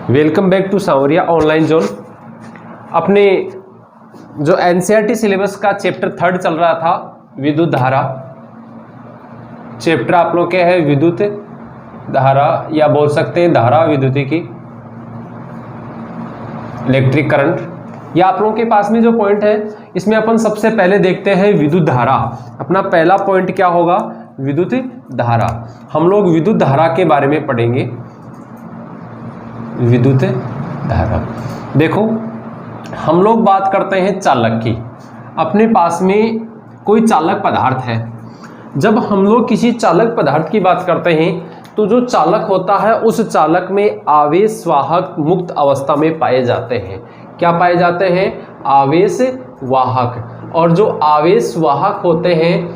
Welcome back to Sanwariya online zone. अपने जो NCERT syllabus का चैप्टर 3 चल रहा था विद्युत धारा, चैप्टर आप लोग के है विद्युत धारा या बोल सकते हैं धारा विद्युतिकी, इलेक्ट्रिक करंट। या आप लोगों के पास में जो पॉइंट है इसमें अपन सबसे पहले देखते हैं विद्युत धारा। अपना पहला पॉइंट क्या होगा? विद्युत धारा। हम लोग विद्युत धारा के बारे में पढ़ेंगे। विद्युत धारा, देखो हम लोग बात करते हैं चालक की। अपने पास में कोई चालक पदार्थ है। जब हम लोग किसी चालक पदार्थ की बात करते हैं तो जो चालक होता है उस चालक में आवेश वाहक मुक्त अवस्था में पाए जाते हैं। क्या पाए जाते हैं? आवेश वाहक। और जो आवेश वाहक होते हैं,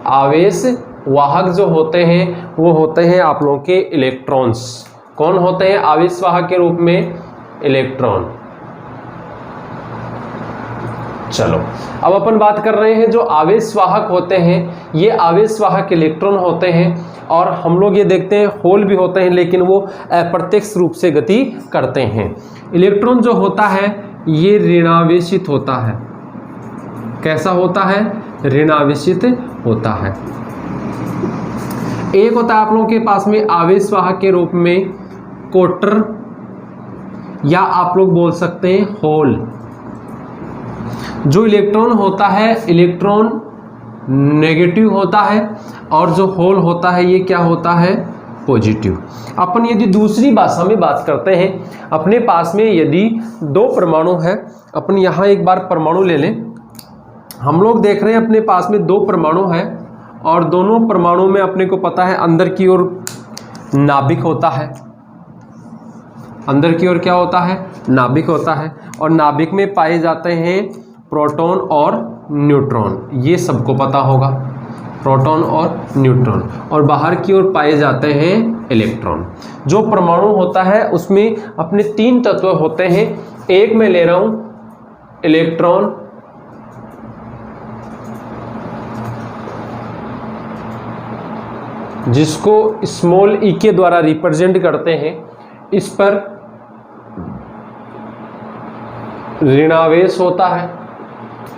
आवेश वाहक जो होते हैं वो होते हैं आप लोगों के इलेक्ट्रॉन्स। कौन होते हैं आवेश वाहक के रूप में? इलेक्ट्रॉन। चलो अब अपन बात कर रहे हैं जो आवेश वाहक होते हैं, ये आवेश वाहक इलेक्ट्रॉन होते हैं। और हम लोग ये देखते हैं होल भी होते हैं, लेकिन वो अप्रत्यक्ष रूप से गति करते हैं। इलेक्ट्रॉन जो होता है ये ऋणावेशित होता है। कैसा होता है? ऋणावेशित होता है। एक होता है आप लोगों के पास में आवेश वाहक के रूप में कोटर, या आप लोग बोल सकते हैं होल। जो इलेक्ट्रॉन होता है इलेक्ट्रॉन नेगेटिव होता है, और जो होल होता है ये क्या होता है? पॉजिटिव। अपन यदि दूसरी भाषा में बात करते हैं, अपने पास में यदि दो परमाणु है, अपन यहाँ एक बार परमाणु ले लें। हम लोग देख रहे हैं अपने पास में दो परमाणु है, और दोनों परमाणु में अपने को पता है अंदर की ओर नाभिक होता है। अंदर की ओर क्या होता है? नाभिक होता है। और नाभिक में पाए जाते हैं प्रोटॉन और न्यूट्रॉन, ये सबको पता होगा, प्रोटॉन और न्यूट्रॉन। और बाहर की ओर पाए जाते हैं इलेक्ट्रॉन। जो परमाणु होता है उसमें अपने तीन तत्व होते हैं। एक मैं ले रहा हूं इलेक्ट्रॉन, जिसको स्मॉल ई के द्वारा रिप्रेजेंट करते हैं। इस पर ऋणावेश होता है,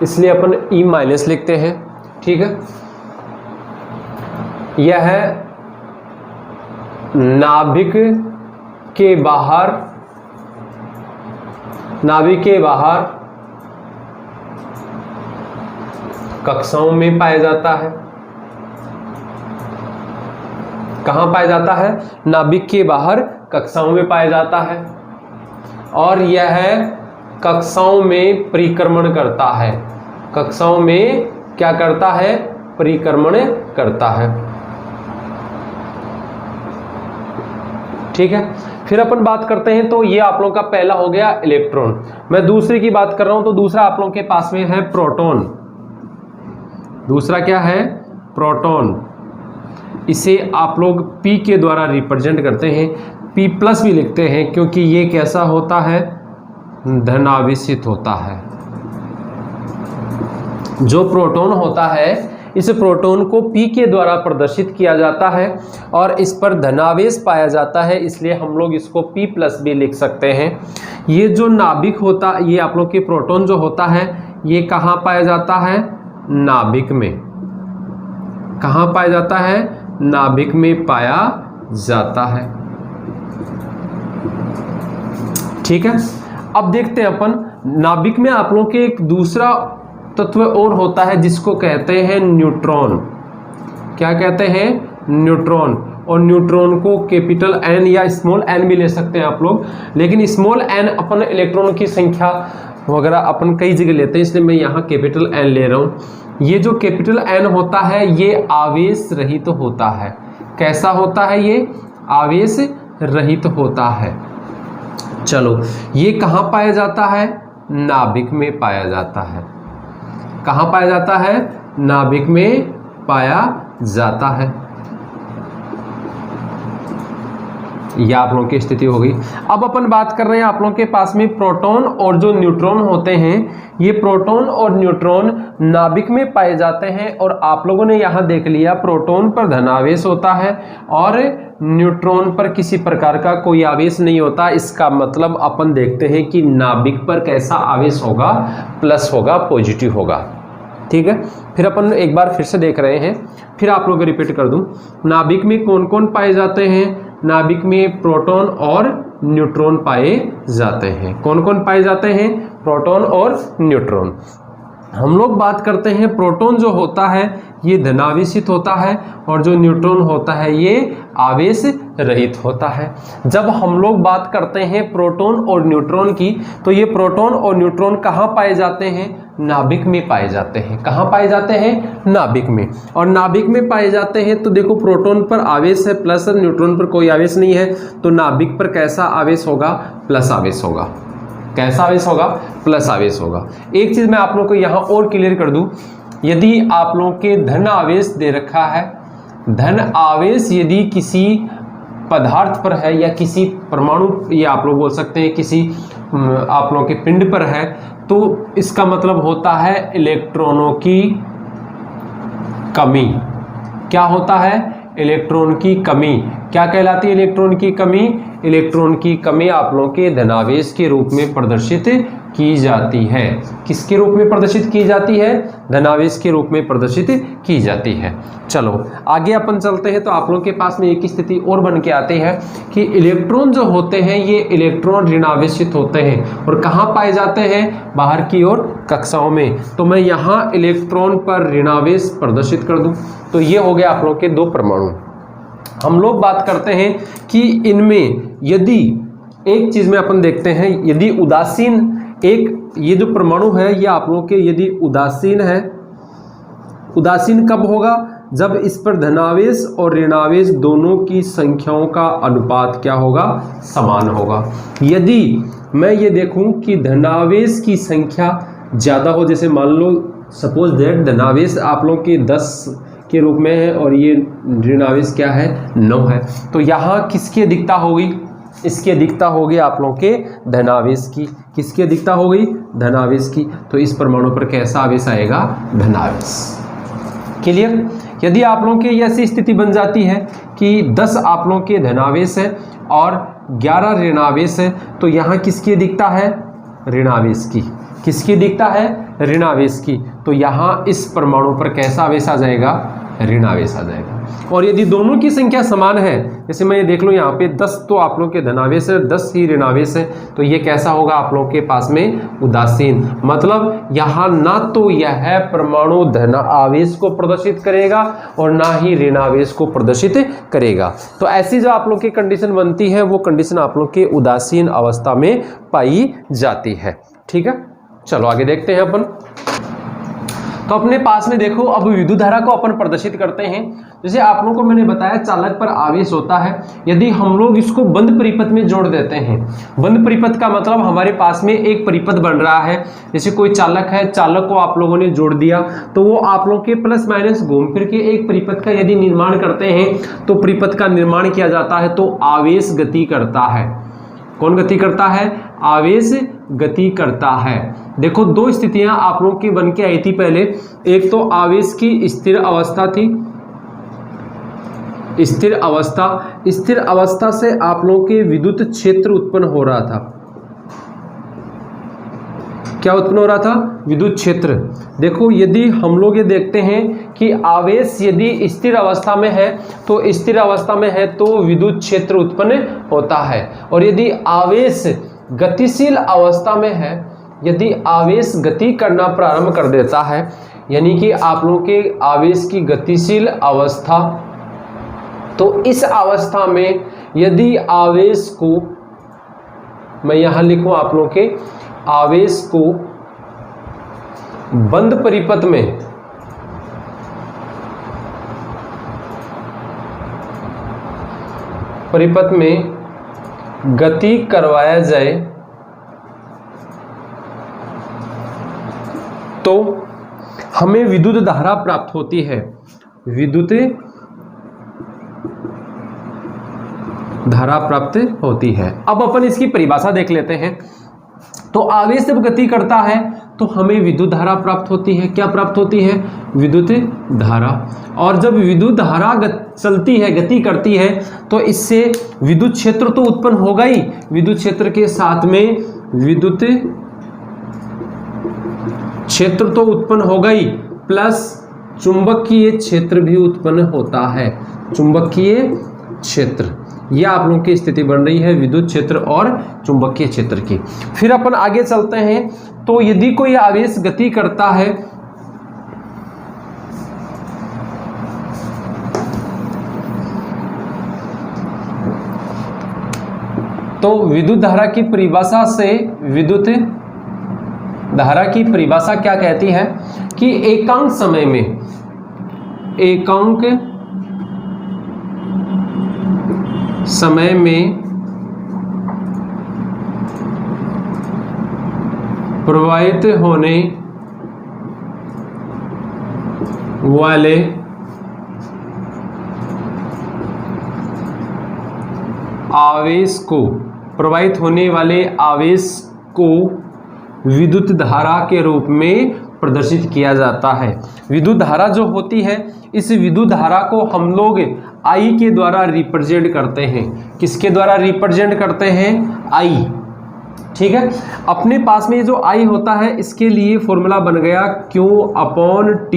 इसलिए अपन ई माइनस लिखते हैं। ठीक है, यह नाभिक के बाहर, नाभिक के बाहर कक्षाओं में पाया जाता है। कहां पाया जाता है? नाभिक के बाहर कक्षाओं में पाया जाता है। और यह कक्षाओं में परिक्रमण करता है। कक्षाओं में क्या करता है? परिक्रमण करता है। ठीक है, फिर अपन बात करते हैं, तो ये आप लोगों का पहला हो गया इलेक्ट्रॉन। मैं दूसरे की बात कर रहा हूं, तो दूसरा आप लोगों के पास में है प्रोटॉन। दूसरा क्या है? प्रोटॉन। इसे आप लोग P के द्वारा रिप्रेजेंट करते हैं, P+ भी लिखते हैं, क्योंकि ये कैसा होता है? धनावेशित होता है। जो प्रोटॉन होता है इस प्रोटॉन को P के द्वारा प्रदर्शित किया जाता है और इस पर धनावेश पाया जाता है, इसलिए हम लोग इसको P+ भी लिख सकते हैं। ये जो नाभिक होता, ये आप लोग के प्रोटॉन जो होता है ये कहाँ पाया जाता है? नाभिक में। कहाँ पाया जाता है? नाभिक में पाया जाता है। ठीक है, अब देखते हैं अपन नाभिक में आप लोगों के एक दूसरा तत्व और होता है जिसको कहते हैं न्यूट्रॉन। क्या कहते हैं? न्यूट्रॉन। और न्यूट्रॉन को कैपिटल N या स्मॉल n भी ले सकते हैं आप लोग, लेकिन स्मॉल n अपन इलेक्ट्रॉनों की संख्या वगैरह अपन कई जगह लेते हैं, इसलिए मैं यहाँ कैपिटल N ले रहा हूँ। ये जो कैपिटल N होता है ये आवेश रहित होता है। कैसा होता है? ये आवेश रहित होता है। चलो, ये कहाँ पाया जाता है? नाभिक में पाया जाता है। कहाँ पाया जाता है? नाभिक में पाया जाता है। यह आप लोगों की स्थिति हो गई। अब अपन बात कर रहे हैं आप लोगों के पास में प्रोटॉन और जो न्यूट्रॉन होते हैं, ये प्रोटॉन और न्यूट्रॉन नाभिक में पाए जाते हैं। और आप लोगों ने यहाँ देख लिया प्रोटॉन पर धनावेश होता है और न्यूट्रॉन पर किसी प्रकार का कोई आवेश नहीं होता। इसका मतलब अपन देखते हैं कि नाभिक पर कैसा आवेश होगा, प्लस होगा, पॉजिटिव होगा। ठीक है, फिर अपन एक बार फिर से देख रहे हैं, फिर आप लोगों को रिपीट कर दूं। नाभिक में कौन कौन पाए जाते हैं? नाभिक में प्रोटॉन और न्यूट्रॉन पाए जाते हैं। कौन कौन पाए जाते हैं? प्रोटॉन और न्यूट्रॉन। हम लोग बात करते हैं प्रोटॉन जो होता है ये धनावेशित होता है और जो न्यूट्रॉन होता है ये आवेश रहित होता है। जब हम लोग बात करते हैं प्रोटॉन और न्यूट्रॉन की, तो ये प्रोटॉन और न्यूट्रॉन कहाँ पाए जाते हैं? नाभिक में पाए जाते हैं। कहाँ पाए जाते हैं? नाभिक में। और नाभिक में पाए जाते हैं तो देखो प्रोटॉन पर आवेश है प्लस, न्यूट्रॉन पर कोई आवेश नहीं है, तो नाभिक पर कैसा आवेश होगा? प्लस आवेश होगा। कैसा आवेश होगा? प्लस आवेश होगा। एक चीज मैं आप लोगों को यहाँ और क्लियर कर दूं, यदि आप लोगों के धन आवेश दे रखा है, धन आवेश यदि किसी पदार्थ पर है या किसी परमाणु, या आप लोग बोल सकते हैं किसी आप लोगों के पिंड पर है, तो इसका मतलब होता है इलेक्ट्रॉनों की कमी। क्या होता है? इलेक्ट्रॉन की कमी। क्या कहलाती है इलेक्ट्रॉन की कमी? इलेक्ट्रॉन की कमी आप लोगों के धनावेश के रूप में प्रदर्शित की जाती है। किसके रूप में प्रदर्शित की जाती है? धनावेश के रूप में प्रदर्शित की जाती है। चलो आगे अपन चलते हैं, तो आप लोगों के पास में एक स्थिति और बन के आती है कि इलेक्ट्रॉन जो होते हैं ये इलेक्ट्रॉन ऋणावेशित होते हैं और कहाँ पाए जाते हैं? बाहर की ओर कक्षाओं में। तो मैं यहाँ इलेक्ट्रॉन पर ऋणावेश प्रदर्शित कर दूं, तो ये हो गया आप लोगों के दो परमाणु। हम लोग बात करते हैं कि इनमें यदि एक चीज में अपन देखते हैं, यदि उदासीन एक ये जो परमाणु है ये आप लोगों के यदि उदासीन है, उदासीन कब होगा? जब इस पर धनावेश और ऋणावेश दोनों की संख्याओं का अनुपात क्या होगा? समान होगा। यदि मैं ये देखूं कि धनावेश की संख्या ज्यादा हो, जैसे मान लो सपोज दैट धनावेश आप लोगों के 10 के रूप में है और ये ऋणावेश क्या है? 9 है, तो यहाँ किसकी अधिकता होगी? इसकी अधिकता होगी आप लोगों के धनावेश की। किसकी अधिकता हो गई? धनावेश की। तो इस परमाणु पर कैसा आवेश आएगा? धनावेश। क्लियर? यदि आप लोगों के ऐसी स्थिति बन जाती है कि 10 आप लोगों के धनावेश है और 11 ऋणावेश है, तो यहाँ किसकी अधिकता है? ऋणावेश की। किसकी अधिकता है? ऋणावेश की। तो यहाँ इस परमाणु पर कैसा आवेश आ जाएगा? ऋणावेश आ जाएगा। और यदि दोनों की संख्या समान है, जैसे मैं ये देख लो यहाँ पे 10 तो आप लोगों के धनावेश है, 10 ही ऋणावेश है, तो ये कैसा होगा आप लोगों के पास में? उदासीन। मतलब यहाँ ना तो यह परमाणु धन आवेश को प्रदर्शित करेगा और ना ही ऋणावेश को प्रदर्शित करेगा। तो ऐसी जो आप लोग की कंडीशन बनती है वो कंडीशन आप लोग के उदासीन अवस्था में पाई जाती है। ठीक है, चलो आगे देखते हैं अपन। तो अपने पास में देखो अब विद्युत धारा को अपन प्रदर्शित करते हैं। जैसे आप लोगों को मैंने बताया चालक पर आवेश होता है, यदि हम लोग इसको बंद परिपथ में जोड़ देते हैं। बंद परिपथ का मतलब हमारे पास में एक परिपथ बन रहा है, जैसे कोई चालक है, चालक को आप लोगों ने जोड़ दिया तो वो आप लोग के प्लस माइनस घूम फिर के एक परिपथ का यदि निर्माण करते हैं, तो परिपथ का निर्माण किया जाता है तो आवेश गति करता है। कौन गति करता है? आवेश गति करता है। देखो दो स्थितियां आप लोगों की बन के आई थी पहले, एक तो आवेश की स्थिर अवस्था थी, स्थिर अवस्था, स्थिर अवस्था से आप लोगों के विद्युत क्षेत्र उत्पन्न हो रहा था। क्या उत्पन्न हो रहा था? विद्युत क्षेत्र। देखो यदि हम लोग ये देखते हैं कि आवेश यदि स्थिर अवस्था में है तो स्थिर अवस्था में है तो विद्युत क्षेत्र उत्पन्न होता है, और यदि आवेश गतिशील अवस्था में है, यदि आवेश गति करना प्रारंभ कर देता है, यानी कि आप लोगों के आवेश की गतिशील अवस्था, तो इस अवस्था में यदि आवेश को मैं यहां लिखूं आप लोगों के आवेश को बंद परिपथ में गति करवाया जाए तो हमें विद्युत धारा प्राप्त होती है। विद्युत धारा प्राप्त होती है। अब अपन इसकी परिभाषा देख लेते हैं। तो आवेश जब गति करता है तो हमें विद्युत धारा प्राप्त होती है। क्या प्राप्त होती है? विद्युत धारा। और जब विद्युत धारा चलती है, गति करती है, तो इससे विद्युत क्षेत्र तो उत्पन्न होगा ही, विद्युत क्षेत्र के साथ में विद्युत क्षेत्र तो उत्पन्न होगा ही, प्लस चुंबकीय क्षेत्र भी उत्पन्न होता है। चुंबकीय क्षेत्र, यह आप लोगों की स्थिति बन रही है विद्युत क्षेत्र और चुंबकीय क्षेत्र की। फिर अपन आगे चलते हैं। तो यदि कोई आवेश गति करता है तो विद्युत धारा की परिभाषा से, विद्युत धारा की परिभाषा क्या कहती है कि एकांक समय में, एकांक समय में प्रवाहित होने वाले आवेश को, प्रवाहित होने वाले आवेश को विद्युत धारा के रूप में प्रदर्शित किया जाता है। विद्युत धारा जो होती है, इस विद्युत धारा को हम लोग I के द्वारा रिप्रेजेंट करते हैं। किसके द्वारा रिप्रेजेंट करते हैं? I। ठीक है। अपने पास में जो I होता है, इसके लिए फॉर्मूला बन गया Q/T।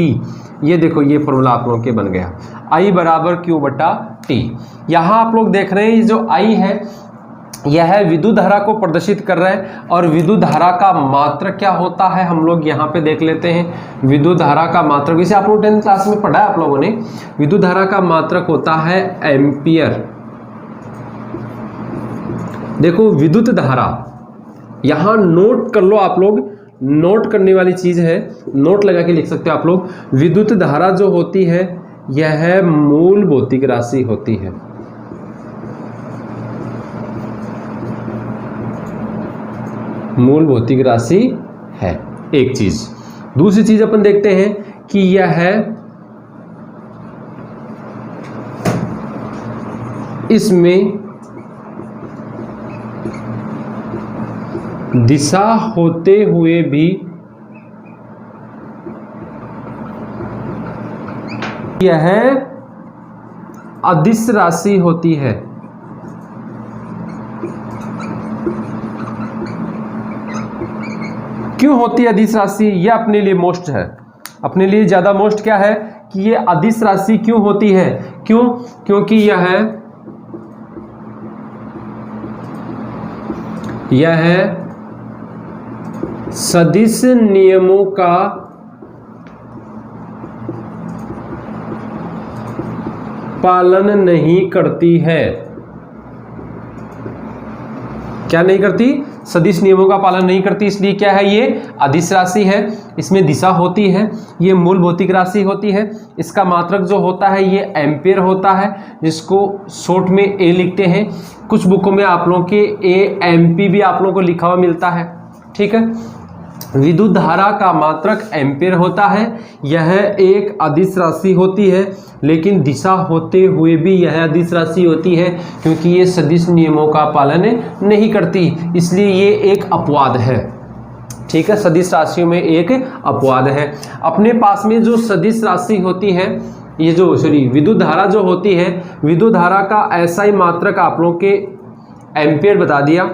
ये देखो, ये फॉर्मूला आप लोगों के बन गया, I = Q/T। यहाँ आप लोग देख रहे हैं ये जो I है, यह विद्युत धारा को प्रदर्शित कर रहा है। और विद्युत धारा का मात्रक क्या होता है, हम लोग यहाँ पे देख लेते हैं। विद्युत धारा का मात्रक, जैसे आप लोग 10th क्लास में पढ़ा है आप लोगों ने, विद्युत धारा का मात्रक होता है एम्पियर। देखो विद्युत धारा, यहाँ नोट कर लो आप लोग, नोट करने वाली चीज है, नोट लगा के लिख सकते हो आप लोग। विद्युत धारा जो होती है, यह मूल भौतिक राशि होती है। मूल भौतिक राशि है एक चीज। दूसरी चीज अपन देखते हैं कि यह इसमें दिशा होते हुए भी यह अदिश राशि होती है। क्यों होती है अदिश राशि? यह अपने लिए मोस्ट है, अपने लिए ज्यादा मोस्ट क्या है कि ये अदिश राशि क्यों होती है? क्यों? क्योंकि यह सदिश नियमों का पालन नहीं करती है। क्या नहीं करती? सदिश नियमों का पालन नहीं करती, इसलिए क्या है, ये अदिश राशि है। इसमें दिशा होती है, ये मूल भौतिक राशि होती है। इसका मात्रक जो होता है ये एम्पियर होता है, जिसको शॉर्ट में ए लिखते हैं। कुछ बुकों में आप लोगों के AMP भी आप लोगों को लिखा हुआ मिलता है। ठीक है। विद्युत धारा का मात्रक एम्पियर होता है। यह एक अदिश राशि होती है, लेकिन दिशा होते हुए भी यह अदिश राशि होती है, क्योंकि ये सदिश नियमों का पालन नहीं करती, इसलिए ये एक अपवाद है। ठीक है, सदिश राशियों में एक अपवाद है। अपने पास में जो सदिश राशि होती है, ये जो विद्युत धारा जो होती है, विद्युत धारा का ऐसा ही मात्रक आप लोगों के एम्पियर बता दिया।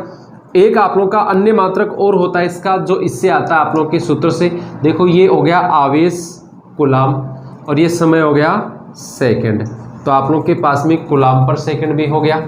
एक आप लोगों का अन्य मात्रक और होता है इसका, जो इससे आता है आप लोगों के सूत्र से। देखो ये हो गया आवेश कूलाम, और ये समय हो गया सेकंड। तो आप लोगों के पास में कूलाम पर सेकंड भी हो गया।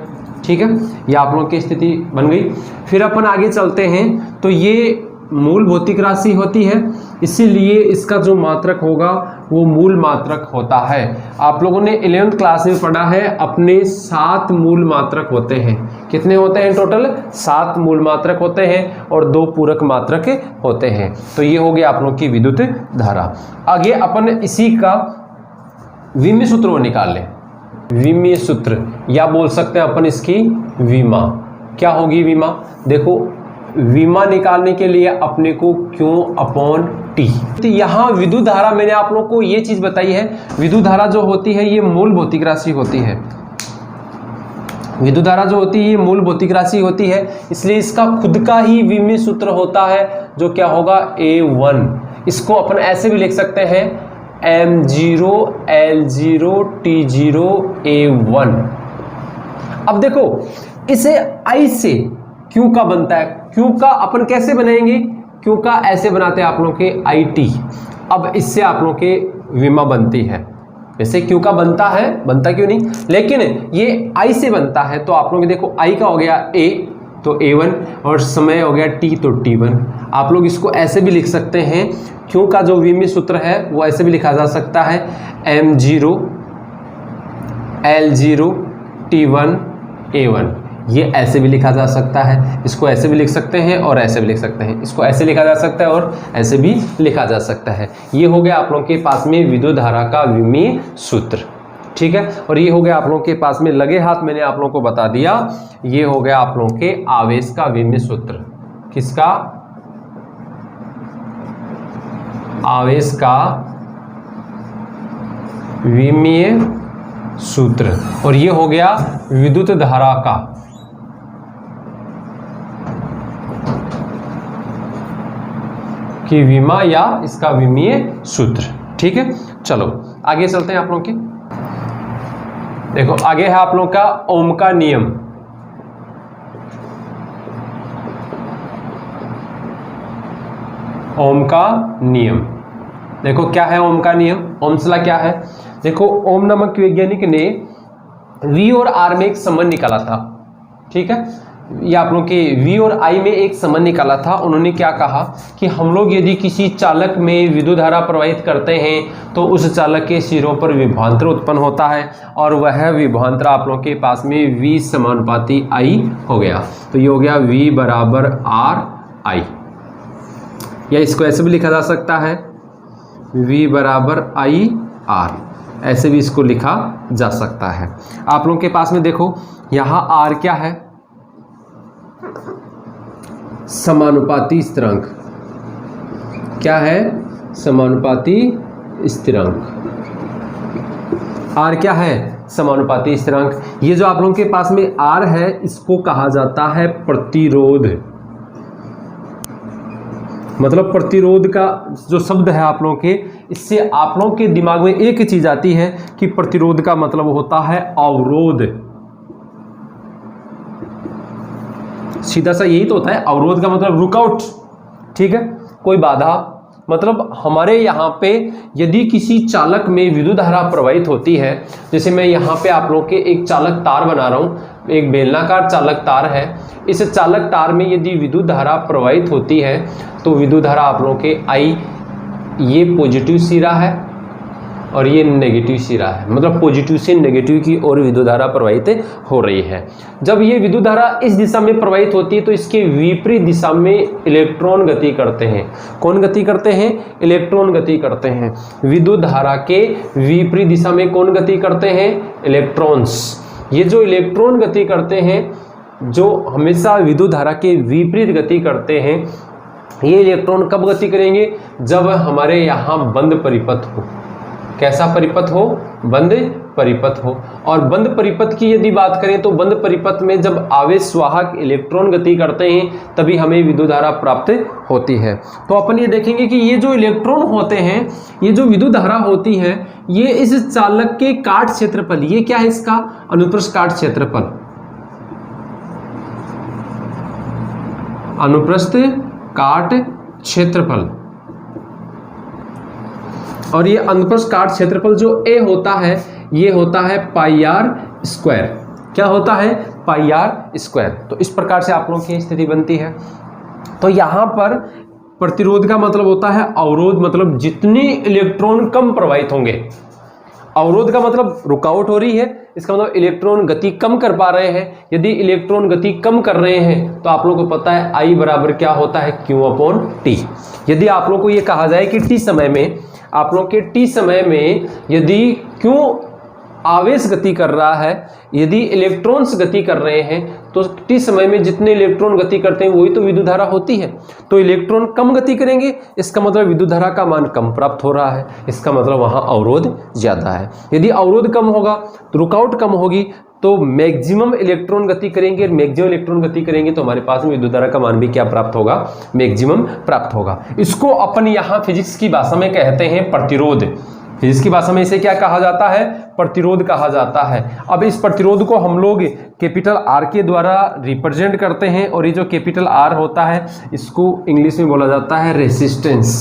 ठीक है, ये आप लोगों की स्थिति बन गई। फिर अपन आगे चलते हैं। तो ये मूल भौतिक राशि होती है, इसीलिए इसका जो मात्रक होगा वो मूल मात्रक होता है। आप लोगों ने 11th क्लास में पढ़ा है, अपने 7 मूल मात्रक होते हैं। कितने होते हैं टोटल? 7 मूल मात्रक होते हैं और 2 पूरक मात्रक होते हैं। तो ये हो गया आप लोगों की विद्युत धारा। आगे अपन इसी का विमीय सूत्र निकाल लें। विमीय सूत्र, या बोल सकते हैं अपन इसकी विमा। क्या होगी विमा? देखो विमा निकालने के लिए अपने को Q/T। तो यहाँ विद्युत धारा, मैंने आप लोगों को ये चीज बताई है, विद्युत धारा जो होती है ये मूल भौतिक राशि होती है। विद्युत धारा जो होती है ये मूल भौतिक राशि होती है, इसलिए इसका खुद का ही विमीय सूत्र होता है जो क्या होगा A1। इसको अपन ऐसे भी लिख सकते हैं M0 L0 T0 A1। अब देखो इसे I से Q का बनता है, Q का अपन कैसे बनाएंगे, Q का ऐसे बनाते हैं आप लोग के IT। अब इससे आप लोग के विमा बनती है, वैसे Q का बनता है, बनता क्यों नहीं, लेकिन ये I से बनता है। तो आप लोग देखो I का हो गया A तो A1 और समय हो गया T तो T1। आप लोग इसको ऐसे भी लिख सकते हैं, Q का जो विमीय सूत्र है वो ऐसे भी लिखा जा सकता है M0 L0 T1 A1। ये ऐसे भी लिखा जा सकता है, इसको ऐसे भी लिख सकते हैं और ऐसे भी लिख सकते हैं, इसको ऐसे लिखा जा सकता है और ऐसे भी लिखा जा सकता है। ये हो गया आप लोगों के पास में विद्युत धारा का विमीय सूत्र, ठीक है। और ये हो गया आप लोगों के पास में लगे हाथ, मैंने आप लोगों को बता दिया, ये हो गया आप लोगों के आवेश का विमीय सूत्र। किसका? आवेश का विमीय सूत्र। और ये हो गया विद्युत धारा का कि विमा या इसका विमीय सूत्र, ठीक है। चलो आगे चलते हैं आप लोग के। देखो आगे है आप लोग का ओम का नियम। ओम का नियम, देखो क्या है ओम का नियम, ओम्स लॉ क्या है। देखो ओम नामक वैज्ञानिक ने V और R में एक संबंध निकाला था, ठीक है। ये आप लोग के V और I में एक संबंध निकाला था। उन्होंने क्या कहा कि हम लोग यदि किसी चालक में विद्युत धारा प्रवाहित करते हैं तो उस चालक के सिरों पर विभवांतर उत्पन्न होता है और वह विभवांतर आप लोग के पास में V समानुपाती I हो गया। तो ये हो गया V बराबर R I, या इसको ऐसे भी लिखा जा सकता है V बराबर I R, ऐसे भी इसको लिखा जा सकता है। आप लोगों के पास में देखो यहाँ R क्या है, समानुपाती स्थिरांक। क्या है? समानुपाती स्थिरांक। R क्या है? समानुपाती स्थिरांक। ये जो आप लोगों के पास में R है इसको कहा जाता है प्रतिरोध। मतलब प्रतिरोध का जो शब्द है आप लोगों के, इससे आप लोगों के दिमाग में एक चीज आती है कि प्रतिरोध का मतलब होता है अवरोध। सीधा सा यही तो होता है, अवरोध का मतलब रुकआउट, ठीक है, कोई बाधा। मतलब हमारे यहाँ पे यदि किसी चालक में विद्युत धारा प्रवाहित होती है, जैसे मैं यहाँ पे आप लोग के एक चालक तार बना रहा हूँ, एक बेलनाकार चालक तार है, इस चालक तार में यदि विद्युत धारा प्रवाहित होती है तो विद्युत धारा आप लोगों के I, ये पॉजिटिव सिरा है और ये नेगेटिव सिरा है, मतलब पॉजिटिव से नेगेटिव की ओर विद्युत धारा प्रवाहित हो रही है। जब ये विद्युत धारा इस दिशा में प्रवाहित होती है तो इसके विपरीत दिशा में इलेक्ट्रॉन गति करते हैं। कौन गति करते हैं? इलेक्ट्रॉन गति करते हैं। विद्युत धारा के विपरीत दिशा में कौन गति करते हैं? इलेक्ट्रॉन्स। ये जो इलेक्ट्रॉन गति करते हैं, जो हमेशा विद्युत धारा के विपरीत गति करते हैं, ये इलेक्ट्रॉन कब गति करेंगे? जब हमारे यहाँ बंद परिपथ हो। कैसा परिपथ हो? बंद परिपथ हो। और बंद परिपथ की यदि बात करें तो बंद परिपथ में जब आवेश वाहक इलेक्ट्रॉन गति करते हैं तभी हमें विद्युत धारा प्राप्त होती है। तो अपन ये देखेंगे कि ये जो इलेक्ट्रॉन होते हैं, ये जो विद्युत धारा होती है, ये इस चालक के काट क्षेत्रफल, ये क्या है इसका? अनुप्रस्थ काट क्षेत्रफल। अनुप्रस्थ काट क्षेत्रफल। और ये अनुप्रस्थ काट क्षेत्रफल जो A होता है, ये होता है पाई आर स्क्वायर। क्या होता है? पाई आर स्क्वायर। तो इस प्रकार से आप लोगों की स्थिति बनती है। तो यहाँ पर प्रतिरोध का मतलब होता है अवरोध, मतलब जितने इलेक्ट्रॉन कम प्रवाहित होंगे। अवरोध का मतलब रुकावट हो रही है, इसका मतलब इलेक्ट्रॉन गति कम कर पा रहे हैं। यदि इलेक्ट्रॉन गति कम कर रहे हैं तो आप लोगों को पता है I बराबर क्या होता है? Q/T। यदि आप लोगों को ये कहा जाए कि T समय में, आप लोग के T समय में यदि Q आवेश गति कर रहा है, यदि इलेक्ट्रॉन्स गति कर रहे हैं, तो T समय में जितने इलेक्ट्रॉन गति करते हैं वही तो विद्युत धारा होती है। तो इलेक्ट्रॉन कम गति करेंगे, इसका मतलब विद्युत धारा का मान कम प्राप्त हो रहा है, इसका मतलब वहाँ अवरोध ज्यादा है। यदि अवरोध कम होगा तो रुकावट कम होगी, तो मैक्सिमम इलेक्ट्रॉन गति करेंगे, मैक्सिमम इलेक्ट्रॉन गति करेंगे तो हमारे पास में विद्युत धारा का मान भी क्या प्राप्त होगा, मैक्सिमम प्राप्त होगा। इसको अपन यहाँ फिजिक्स की भाषा में कहते हैं प्रतिरोध। फिजिक्स की भाषा में इसे क्या कहा जाता है, प्रतिरोध कहा जाता है। अब इस प्रतिरोध को हम लोग कैपिटल आर के द्वारा रिप्रेजेंट करते हैं, और ये जो कैपिटल आर होता है इसको इंग्लिश में बोला जाता है रेसिस्टेंस।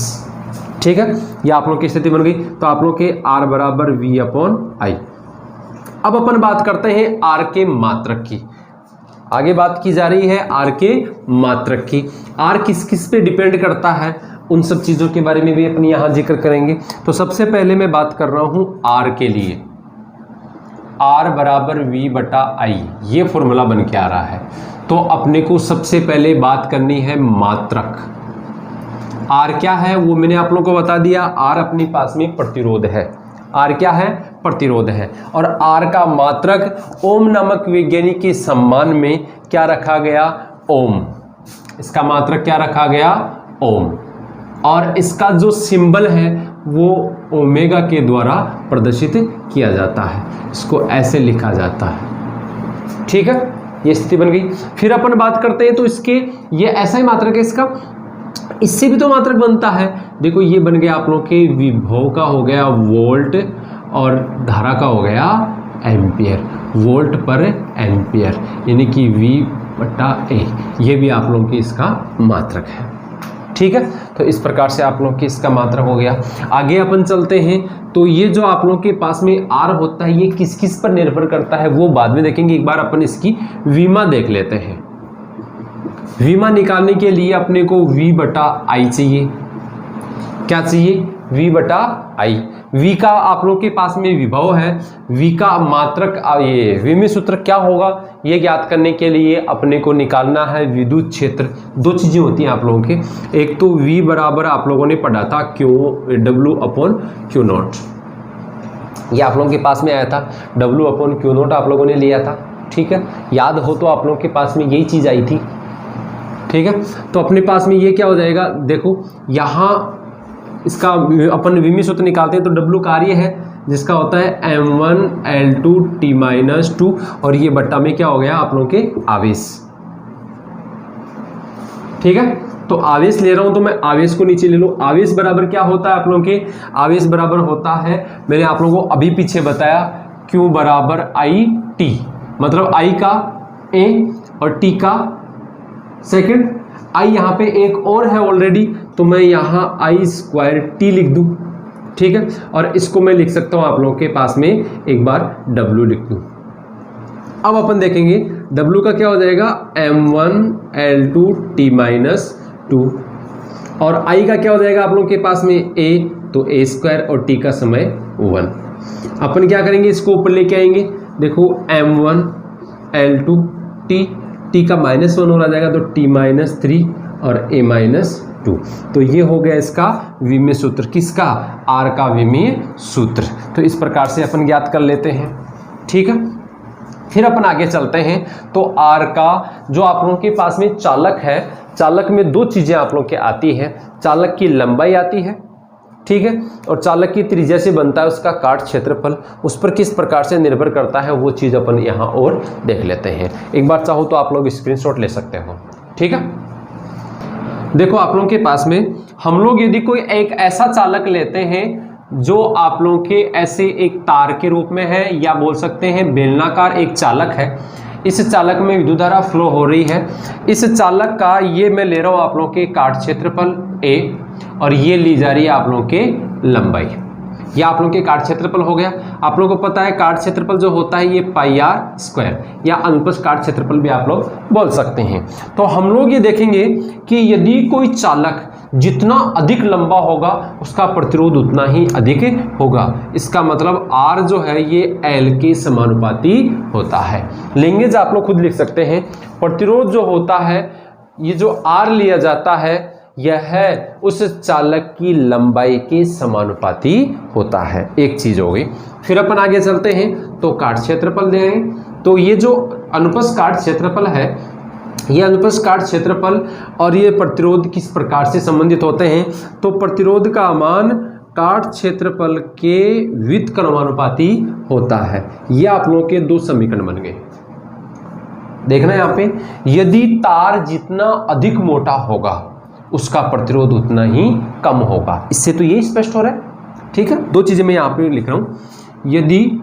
ठीक है, ये आप लोग की स्थिति बन गई। तो आप लोग के आर बराबर वी अपॉन आई। अब अपन बात करते हैं आर के मात्रक की। आगे बात की जा रही है आर के मात्रक की। आर किस किस पे डिपेंड करता है, उन सब चीज़ों के बारे में भी अपन यहाँ जिक्र करेंगे। तो सबसे पहले मैं बात कर रहा हूँ आर के लिए। आर बराबर वी बटा आई, ये फॉर्मूला बन के आ रहा है। तो अपने को सबसे पहले बात करनी है मात्रक। आर क्या है वो मैंने आप लोगों को बता दिया। आर अपने पास में प्रतिरोध है। आर क्या है, प्रतिरोध है। और आर का मात्रक ओम नामक वैज्ञानिक के सम्मान में क्या रखा गया, ओम। इसका मात्रक क्या रखा गया, ओम। और इसका जो सिंबल है वो ओमेगा के द्वारा प्रदर्शित किया जाता है, इसको ऐसे लिखा जाता है। ठीक है, ये स्थिति बन गई। फिर अपन बात करते हैं तो इसके ये ऐसा ही मात्रक है इसका, इससे भी तो मात्रक बनता है। देखो ये बन गया आप लोग के विभव का हो गया वोल्ट, और धारा का हो गया एम्पियर, वोल्ट पर एम्पियर, यानी कि V बटा ए। ये भी आप लोगों की इसका मात्रक है। ठीक है, तो इस प्रकार से आप लोग की इसका मात्रक हो गया। आगे अपन चलते हैं। तो ये जो आप लोग के पास में आर होता है ये किस किस पर निर्भर करता है वो बाद में देखेंगे। एक बार अपन इसकी विमा देख लेते हैं। विमा निकालने के लिए अपने को V बटा आई चाहिए। क्या चाहिए, V बटा आई। V का आप लोग के पास में विभव है, V का मात्रक, ये विमीय सूत्र क्या होगा ये ज्ञात करने के लिए अपने को निकालना है विद्युत क्षेत्र। दो चीजें होती हैं आप लोगों के, एक तो V बराबर आप लोगों ने पढ़ा था W अपॉन क्यू नॉट, ये आप लोगों के पास में आया था। W अपॉन क्यू नॉट आप लोगों ने लिया था। ठीक है, याद हो तो आप लोगों के पास में यही चीज आई थी। ठीक है, तो अपने पास में ये क्या हो जाएगा, देखो यहाँ इसका अपन विमीय सूत्र निकालते हैं तो W कार्य है जिसका होता है M1 L2 T-2, और ये बट्टा में क्या हो गया आप लोगों के आवेश। ठीक है, तो आवेश ले रहा हूं तो मैं आवेश को नीचे ले लूं। आवेश बराबर क्या होता है आप लोगों के, आवेश बराबर होता है, मैंने आप लोगों को अभी पीछे बताया, Q बराबर आई टी, मतलब I का A और T का सेकंड। I यहाँ पे एक और है ऑलरेडी, तो मैं यहाँ I स्क्वायर T लिख दूँ। ठीक है, और इसको मैं लिख सकता हूँ आप लोगों के पास में एक बार W लिख दूँ। अब अपन देखेंगे W का क्या हो जाएगा, M1 L2 T-2, और I का क्या हो जाएगा आप लोगों के पास में A, तो A स्क्वायर और T का समय 1। अपन क्या करेंगे, इसको ऊपर लेके आएंगे। देखो M1 L2 T का -1 हो जाएगा तो T-3 और A-2। तो ये हो गया इसका विमीय सूत्र, किसका, आर का विमीय सूत्र। तो इस प्रकार से अपन ज्ञात कर लेते हैं। ठीक है, फिर अपन आगे चलते हैं। तो आर का जो आप लोगों के पास में चालक है, चालक में दो चीजें आप लोग के आती है, चालक की लंबाई आती है। ठीक है, और चालक की त्रिज्या से बनता है उसका काट क्षेत्रफल, उस पर किस प्रकार से निर्भर करता है वो चीज अपन यहाँ और देख लेते हैं। एक बार चाहो तो आप लोग स्क्रीनशॉट ले सकते हो। ठीक है, देखो आप लोगों के पास में हम लोग यदि कोई एक ऐसा चालक लेते हैं जो आप लोगों के ऐसे एक तार के रूप में है, या बोल सकते हैं बेलनाकार एक चालक है। इस चालक में विद्युत धारा फ्लो हो रही है। इस चालक का ये मैं ले रहा हूं आप लोगों के काट क्षेत्रफल A, और ये ली जा रही है आप लोगों के लंबाई। ये आप लोगों के काट क्षेत्रफल हो गया। आप लोगों को पता है काट क्षेत्रफल जो होता है ये पाई आर स्क्वायर, या अनुप्रस्थ काट क्षेत्रफल भी आप लोग बोल सकते हैं। तो हम लोग ये देखेंगे कि यदि कोई चालक जितना अधिक लंबा होगा उसका प्रतिरोध उतना ही अधिक होगा। इसका मतलब R जो है ये L के समानुपाती होता है। लिंगेज आप लोग खुद लिख सकते हैं। प्रतिरोध जो होता है, ये जो R लिया जाता है, यह है उस चालक की लंबाई के समानुपाती होता है। एक चीज हो गई। फिर अपन आगे चलते हैं तो काट क्षेत्रफल देंगे। तो ये जो अनुप्रस्थ काट क्षेत्रफल है, ये अनुप्रस्थ काट क्षेत्रफल और ये प्रतिरोध किस प्रकार से संबंधित होते हैं, तो प्रतिरोध का मान काट क्षेत्रफल के व्युत्क्रमानुपाती होता है। ये आप लोगों के दो समीकरण बन गए। देखना यहाँ पे, यदि तार जितना अधिक मोटा होगा उसका प्रतिरोध उतना ही कम होगा। इससे तो ये स्पष्ट हो रहा है। ठीक है, दो चीजें मैं यहाँ पे लिख रहा हूं, यदि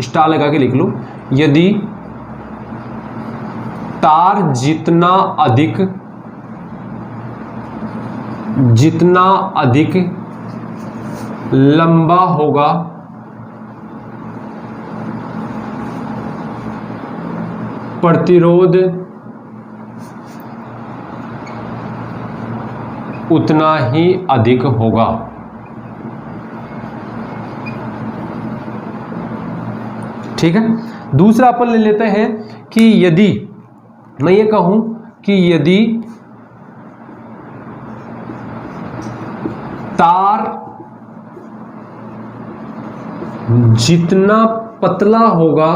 स्टार लगा के लिख लो, यदि तार जितना अधिक लंबा होगा प्रतिरोध उतना ही अधिक होगा। ठीक है, दूसरा अपन ले लेते हैं कि यदि मैं ये कहूं कि यदि तार जितना पतला होगा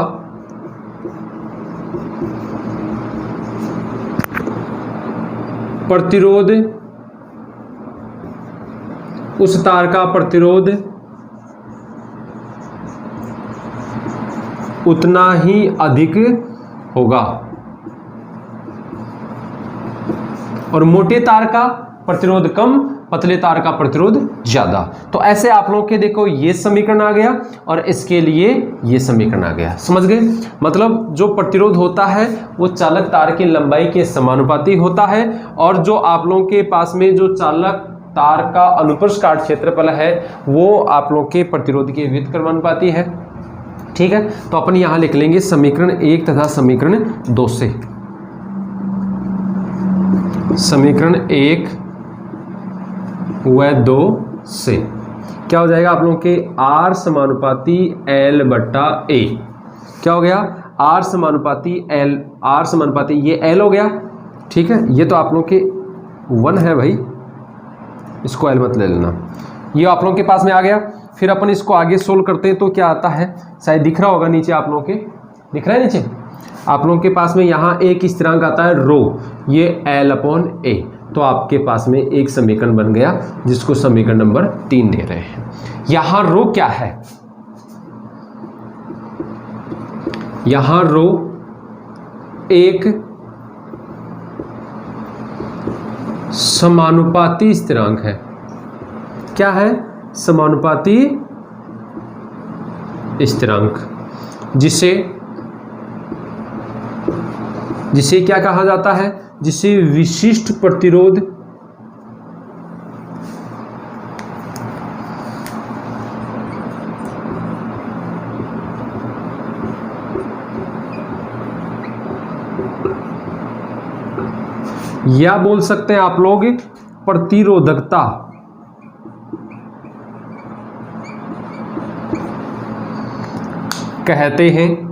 प्रतिरोध, उस तार का प्रतिरोध उतना ही अधिक होगा और मोटे तार का प्रतिरोध कम, पतले तार का प्रतिरोध ज्यादा। तो ऐसे आप लोग के देखो ये समीकरण आ गया और इसके लिए ये समीकरण आ गया। समझ गए? मतलब जो प्रतिरोध होता है वो चालक तार की लंबाई के समानुपाती होता है और जो आप लोगों के पास में जो चालक तार का अनुप्रस्थ काट क्षेत्रफल है वो आप लोग के प्रतिरोध के व्युत्क्रमानुपाती है। ठीक है, तो अपन यहां लिख लेंगे समीकरण 1 तथा समीकरण 2 से। समीकरण 1 व 2 से क्या हो जाएगा आप लोगों के R समानुपाती L बट्टा A। क्या हो गया? R समानुपाती L, R समानुपाती ये L हो गया। ठीक है, ये तो आप लोगों के 1 है भाई, इसको L मत ले लेना, ये आप लोगों के पास में आ गया। फिर अपन इसको आगे सोल्व करते हैं तो क्या आता है, शायद दिख रहा होगा नीचे आप लोगों के, दिख रहा है नीचे आप लोगों के पास में यहाँ एक स्थिरांक आता है रो, ये L/A। तो आपके पास में एक समीकरण बन गया जिसको समीकरण नंबर 3 दे रहे हैं। यहां रो क्या है? यहां रो एक समानुपाती स्थिरांक है। क्या है? समानुपाती स्थिरांक, जिसे क्या कहा जाता है? जिसे विशिष्ट प्रतिरोध या बोल सकते हैं आप लोग प्रतिरोधकता कहते हैं।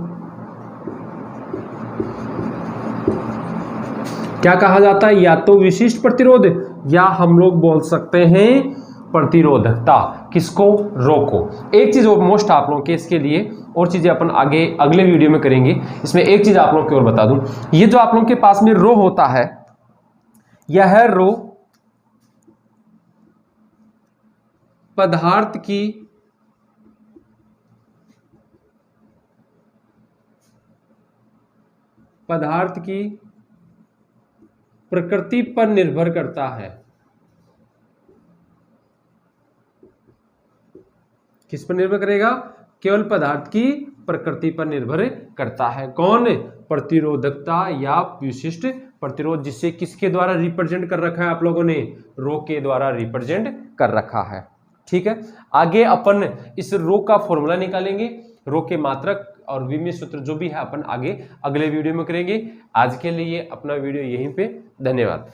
क्या कहा जाता है? या तो विशिष्ट प्रतिरोध या हम लोग बोल सकते हैं प्रतिरोधकता। किसको? रो को। एक चीज मोस्ट आप लोगों के इसके लिए और चीजें अपन आगे अगले वीडियो में करेंगे। इसमें एक चीज आप लोगों की और बता दूं, ये जो आप लोगों के पास में रो होता है, यह है रो पदार्थ की प्रकृति पर निर्भर करता है। किस पर निर्भर करेगा? केवल पदार्थ की प्रकृति पर निर्भर करता है। कौन? प्रतिरोधकता या विशिष्ट प्रतिरोध, जिसे किसके द्वारा रिप्रेजेंट कर रखा है आप लोगों ने? रो के द्वारा रिप्रेजेंट कर रखा है। ठीक है, आगे अपन इस रो का फॉर्मूला निकालेंगे, रो के मात्रक और विमीय सूत्र जो भी है अपन आगे अगले वीडियो में करेंगे। आज के लिए अपना वीडियो यहीं पे, धन्यवाद।